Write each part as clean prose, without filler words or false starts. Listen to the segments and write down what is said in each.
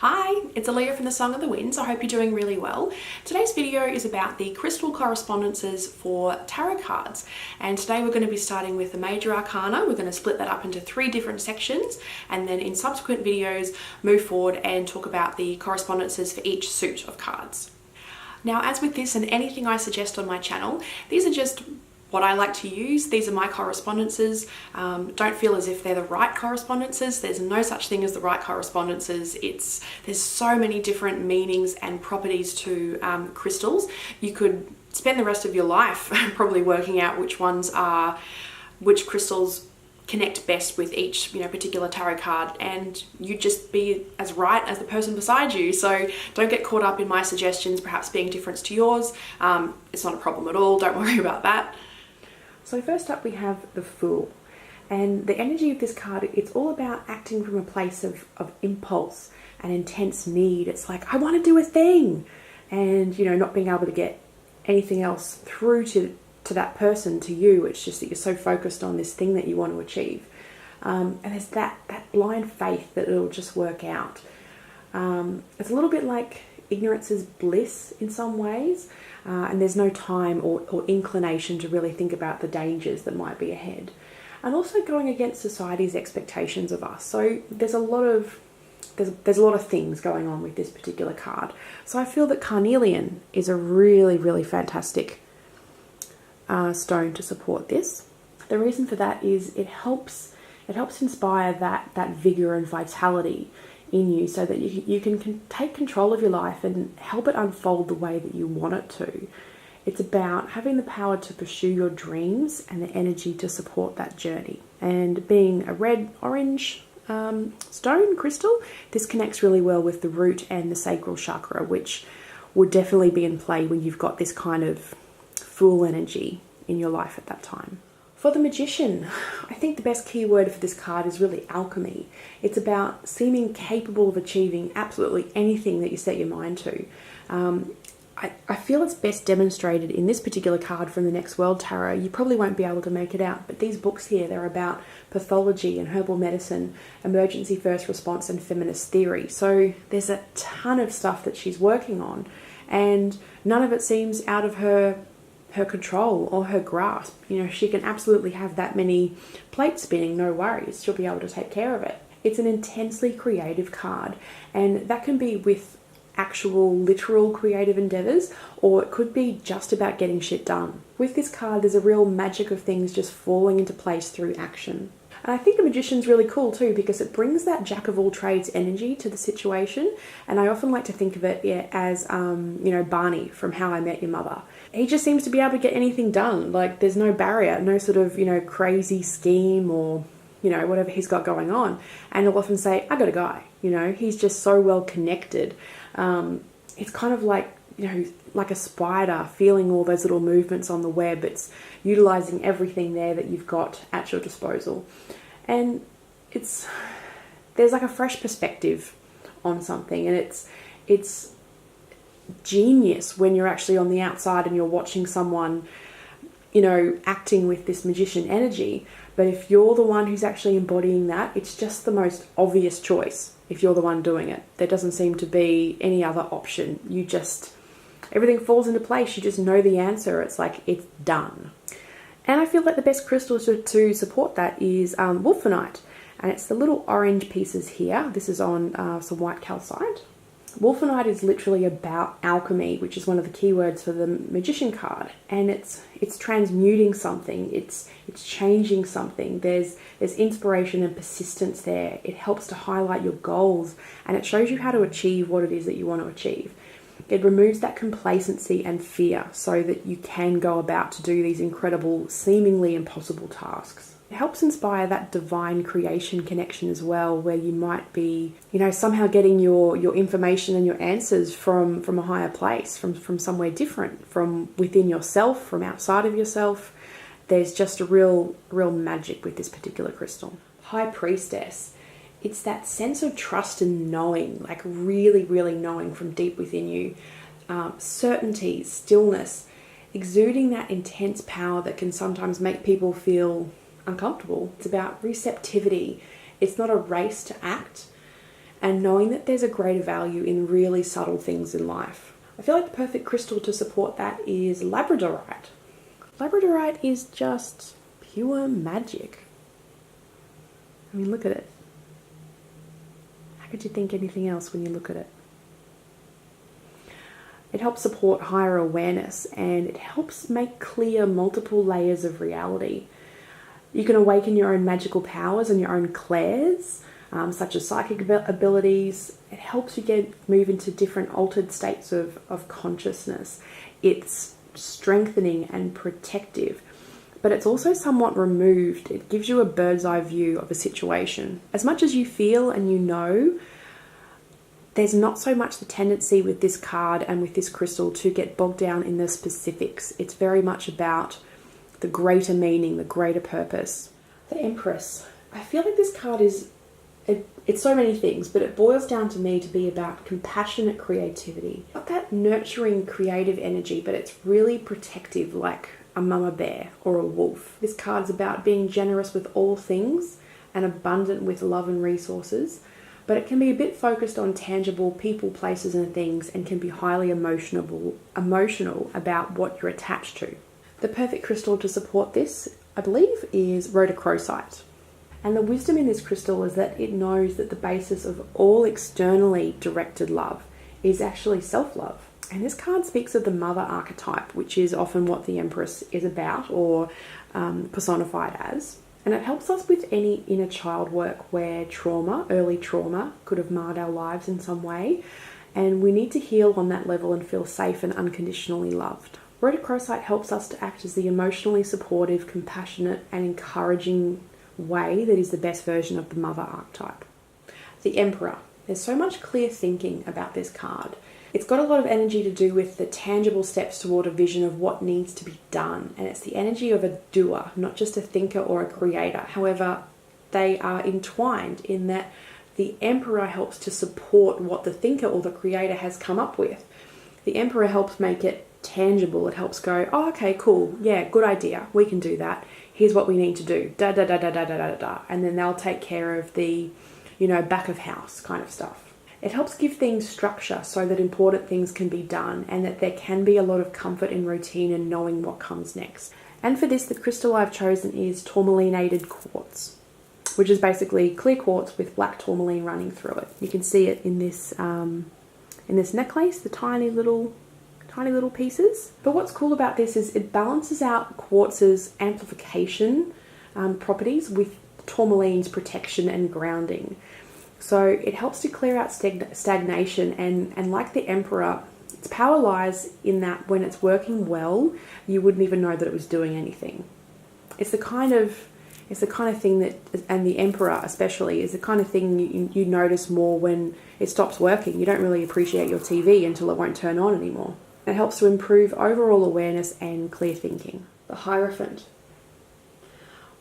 Hi, it's Aaliyah from the Song of the Winds. I hope you're doing really well. Today's video is about the crystal correspondences for tarot cards. And today we're going to be starting with the major arcana. We're going to split that up into 3 different sections and then in subsequent videos move forward and talk about the correspondences for each suit of cards. Now, as with this and anything I suggest on my channel, these are just what I like to use. These are my correspondences. Don't feel as if they're the right correspondences. There's no such thing as the right correspondences. There's so many different meanings and properties to crystals. You could spend the rest of your life probably working out which crystals connect best with each particular tarot card, and you'd just be as right as the person beside you. So don't get caught up in my suggestions perhaps being different to yours. It's not a problem at all. Don't worry about that. So first up we have the Fool, and the energy of this card, it's all about acting from a place of impulse and intense need. It's like, I want to do a thing, and not being able to get anything else through to that person, to you. It's just that you're so focused on this thing that you want to achieve, and there's that blind faith that it'll just work out. It's a little bit like ignorance is bliss in some ways, and there's no time or inclination to really think about the dangers that might be ahead, and also going against society's expectations of us. So there's a lot of things going on with this particular card. So I feel that carnelian is a really fantastic stone to support this. The reason for that is it helps inspire that vigor and vitality in you, so that you can take control of your life and help it unfold the way that you want it to. It's about having the power to pursue your dreams and the energy to support that journey. And being a red-orange stone crystal, this connects really well with the root and the sacral chakra, which would definitely be in play when you've got this kind of Fool energy in your life at that time. For the Magician, I think the best keyword for this card is really alchemy. It's about seeming capable of achieving absolutely anything that you set your mind to. I feel it's best demonstrated in this particular card from the Next World Tarot. You probably won't be able to make it out, but these books here, they're about pathology and herbal medicine, emergency first response and feminist theory. So there's a ton of stuff that she's working on, and none of it seems out of her control or her grasp. She can absolutely have that many plates spinning, no worries. She'll be able to take care of it. It's an intensely creative card, and that can be with actual literal creative endeavors, or it could be just about getting shit done. With this card, there's a real magic of things just falling into place through action. And I think the Magician's really cool too, because it brings that jack of all trades energy to the situation. And I often like to think of it as, Barney from How I Met Your Mother. He just seems to be able to get anything done. Like, there's no barrier, no sort of, crazy scheme or, whatever he's got going on. And he'll often say, I got a guy. He's just so well connected. It's kind of like, like a spider feeling all those little movements on the web. It's utilizing everything there that you've got at your disposal. And there's like a fresh perspective on something, and it's genius when you're actually on the outside and you're watching someone, acting with this magician energy. But if you're the one who's actually embodying that, it's just the most obvious choice. If you're the one doing it, there doesn't seem to be any other option. Everything falls into place. You just know the answer. It's like, it's done. And I feel like the best crystal to support that is WULFENITE. And it's the little orange pieces here. This is on some white calcite. WULFENITE is literally about alchemy, which is one of the keywords for the Magician card. And it's transmuting something. It's changing something. There's inspiration and persistence there. It helps to highlight your goals, and it shows you how to achieve what it is that you want to achieve. It removes that complacency and fear so that you can go about to do these incredible, seemingly impossible tasks. It helps inspire that divine creation connection as well, where you might be, somehow getting your information and your answers from a higher place, from somewhere different, from within yourself, from outside of yourself. There's just a real magic with this particular crystal. High Priestess. It's that sense of trust and knowing, like really knowing from deep within you. Certainty, stillness, exuding that intense power that can sometimes make people feel uncomfortable. It's about receptivity. It's not a race to act. and knowing that there's a greater value in really subtle things in life. I feel like the perfect crystal to support that is Labradorite. Labradorite is just pure magic. I mean, look at it. How could you think anything else when you look at it? It helps support higher awareness, and it helps make clear multiple layers of reality. You can awaken your own magical powers and your own clairs, such as psychic abilities. It helps you move into different altered states of consciousness. It's strengthening and protective, but it's also somewhat removed. It gives you a bird's eye view of a situation. As much as you feel and you know, there's not so much the tendency with this card and with this crystal to get bogged down in the specifics. It's very much about the greater meaning, the greater purpose. The Empress. I feel like this card it's so many things, but it boils down to me to be about compassionate creativity. Not that nurturing creative energy, but it's really protective, like a mama bear or a wolf. This card's about being generous with all things and abundant with love and resources, but it can be a bit focused on tangible people, places and things, and can be highly emotional about what you're attached to. The perfect crystal to support this, I believe, is RHODOCHROSITE. And the wisdom in this crystal is that it knows that the basis of all externally directed love is actually self-love. And this card speaks of the mother archetype, which is often what the Empress is about or personified as. And it helps us with any inner child work where early trauma, could have marred our lives in some way. And we need to heal on that level and feel safe and unconditionally loved. RHODOCHROSITE helps us to act as the emotionally supportive, compassionate and encouraging way that is the best version of the mother archetype. The Emperor. There's so much clear thinking about this card. It's got a lot of energy to do with the tangible steps toward a vision of what needs to be done, and it's the energy of a doer, not just a thinker or a creator. However, they are entwined in that the Emperor helps to support what the thinker or the creator has come up with. The Emperor helps make it tangible. It helps go, oh, okay, cool, yeah, good idea, we can do that. Here's what we need to do, da da da da da da da da, and then they'll take care of the, back of house kind of stuff. It helps give things structure so that important things can be done and that there can be a lot of comfort in routine and knowing what comes next. And for this, the crystal I've chosen is tourmalinated quartz, which is basically clear quartz with black tourmaline running through it. You can see it in this necklace, the tiny little pieces. But what's cool about this is it balances out quartz's amplification properties with tourmaline's protection and grounding. So it helps to clear out stagnation, and like the Emperor, its power lies in that when it's working well, you wouldn't even know that it was doing anything. It's the kind of thing that, and the Emperor especially, is the kind of thing you notice more when it stops working. You don't really appreciate your TV until it won't turn on anymore. It helps to improve overall awareness and clear thinking. The Hierophant.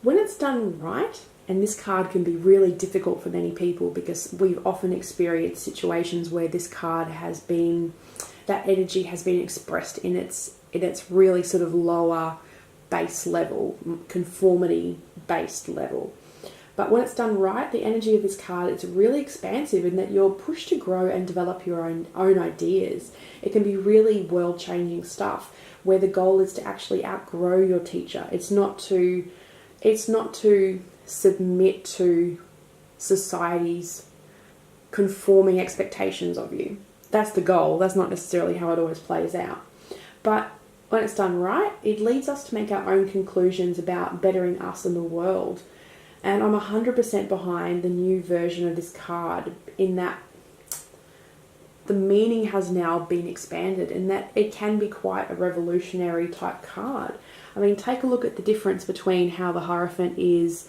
When it's done right, and this card can be really difficult for many people because we've often experienced situations where this card that energy has been expressed in its really sort of lower base level, conformity based level. But when it's done right, the energy of this card, it's really expansive in that you're pushed to grow and develop your own ideas. It can be really world-changing stuff where the goal is to actually outgrow your teacher. It's not to submit to society's conforming expectations of you. That's the goal. That's not necessarily how it always plays out. But when it's done right, it leads us to make our own conclusions about bettering us and the world. And I'm 100% behind the new version of this card in that the meaning has now been expanded and that it can be quite a revolutionary type card. I mean, take a look at the difference between how the Hierophant is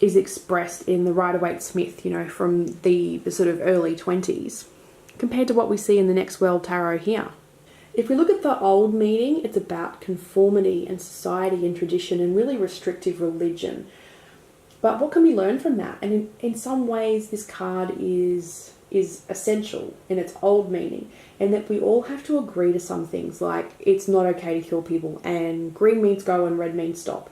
expressed in the Rider-Waite-Smith, from the sort of early 20s, compared to what we see in the Next World Tarot here. If we look at the old meaning, it's about conformity and society and tradition and really restrictive religion. But what can we learn from that? And in some ways, this card is essential in its old meaning, and that we all have to agree to some things, like it's not okay to kill people, and green means go and red means stop.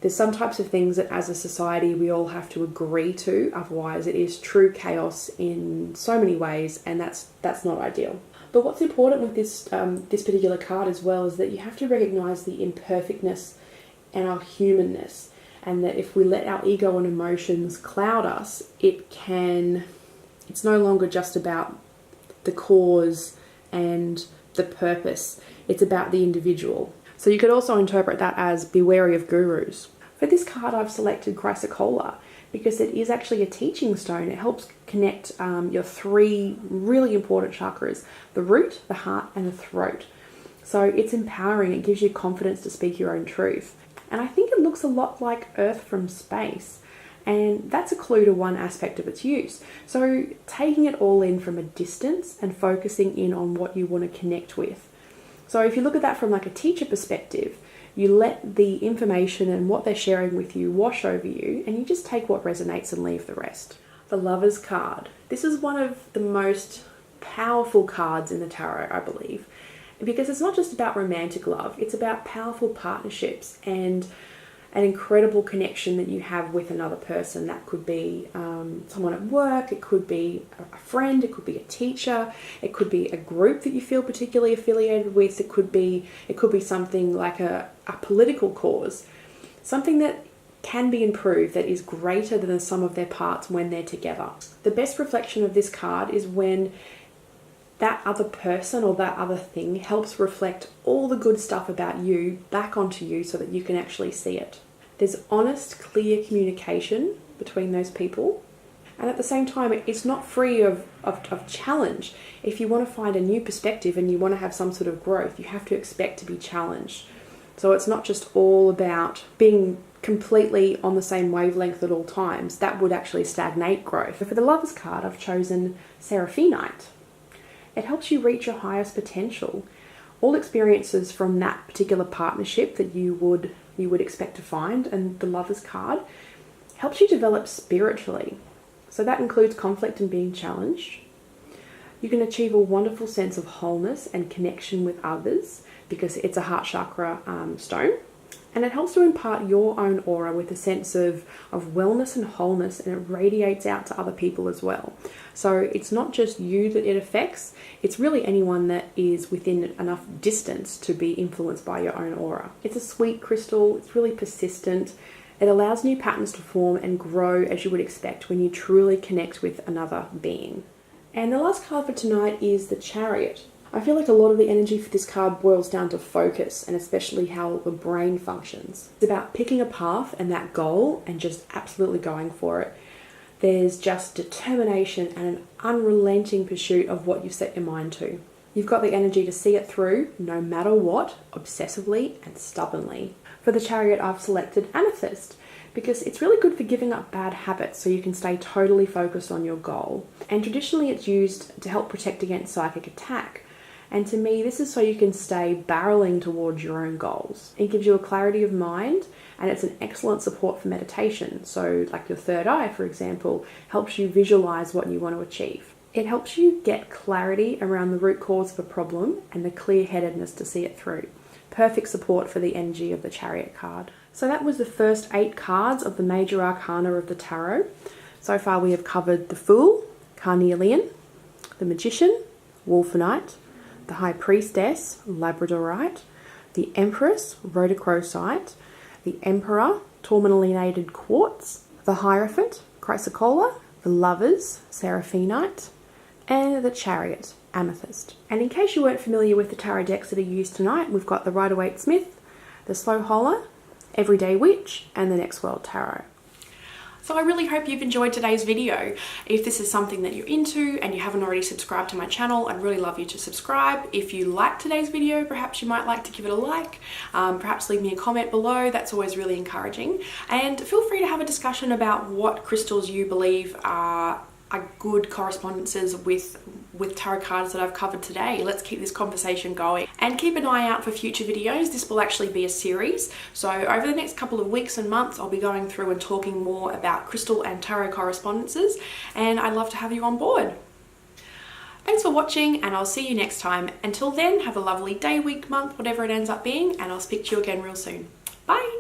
There's some types of things that as a society we all have to agree to, otherwise it is true chaos in so many ways, and that's not ideal. But what's important with this particular card as well is that you have to recognize the imperfectness and our humanness, and that if we let our ego and emotions cloud us, it's no longer just about the cause and the purpose, it's about the individual. So you could also interpret that as be wary of gurus. For this card I've selected CHRYSOCOLLA because it is actually a teaching stone. It helps connect your 3 really important chakras, the root, the heart and the throat. So it's empowering, it gives you confidence to speak your own truth. And I think it looks a lot like Earth from space. And that's a clue to one aspect of its use. So taking it all in from a distance and focusing in on what you want to connect with. So if you look at that from like a teacher perspective, you let the information and what they're sharing with you wash over you, and you just take what resonates and leave the rest. The Lover's card. This is one of the most powerful cards in the tarot, I believe, because it's not just about romantic love, it's about powerful partnerships and an incredible connection that you have with another person. That could be someone at work, it could be a friend, it could be a teacher, it could be a group that you feel particularly affiliated with, it could be something like a political cause, something that can be improved, that is greater than the sum of their parts when they're together. The best reflection of this card is when that other person or that other thing helps reflect all the good stuff about you back onto you so that you can actually see it. There's honest, clear communication between those people. And at the same time, it's not free of challenge. If you want to find a new perspective and you want to have some sort of growth, you have to expect to be challenged. So it's not just all about being completely on the same wavelength at all times. That would actually stagnate growth. For the Lover's card, I've chosen SERAPHINITE. It helps you reach your highest potential. All experiences from that particular partnership that you would expect to find, and the Lover's card helps you develop spiritually. So that includes conflict and being challenged. You can achieve a wonderful sense of wholeness and connection with others because it's a heart chakra stone. And it helps to impart your own aura with a sense of wellness and wholeness, and it radiates out to other people as well. So it's not just you that it affects, it's really anyone that is within enough distance to be influenced by your own aura. It's a sweet crystal, it's really persistent, it allows new patterns to form and grow as you would expect when you truly connect with another being. And the last card for tonight is the Chariot. I feel like a lot of the energy for this card boils down to focus, and especially how the brain functions. It's about picking a path and that goal and just absolutely going for it. There's just determination and an unrelenting pursuit of what you've set your mind to. You've got the energy to see it through no matter what, obsessively and stubbornly. For the Chariot, I've selected Amethyst because it's really good for giving up bad habits so you can stay totally focused on your goal. And traditionally it's used to help protect against psychic attack. And to me, this is so you can stay barreling towards your own goals. It gives you a clarity of mind, and it's an excellent support for meditation. So like your third eye, for example, helps you visualize what you want to achieve. It helps you get clarity around the root cause of a problem and the clear-headedness to see it through. Perfect support for the energy of the Chariot card. So that was the first 8 cards of the major arcana of the tarot. So far we have covered the Fool, Carnelian, the Magician, Wolfenite, the High Priestess, Labradorite, the Empress, Rhodochrosite, the Emperor, Tourmalinated Quartz, the Hierophant, Chrysocollala, the Lovers, Seraphinite, and the Chariot, Amethyst. And in case you weren't familiar with the tarot decks that are used tonight, we've got the Rider-Waite-Smith, the Slow Holler, Everyday Witch, and the Next World Tarot. So I really hope you've enjoyed today's video. If this is something that you're into and you haven't already subscribed to my channel, I'd really love you to subscribe. If you liked today's video, perhaps you might like to give it a like, perhaps leave me a comment below. That's always really encouraging. And feel free to have a discussion about what crystals you believe are good correspondences with tarot cards that I've covered today. Let's keep this conversation going, and keep an eye out for future videos. This will actually be a series, so over the next couple of weeks and months I'll be going through and talking more about crystal and tarot correspondences, and I'd love to have you on board. Thanks for watching, and I'll see you next time. Until then, have a lovely day, week, month, whatever it ends up being, and I'll speak to you again real soon. Bye!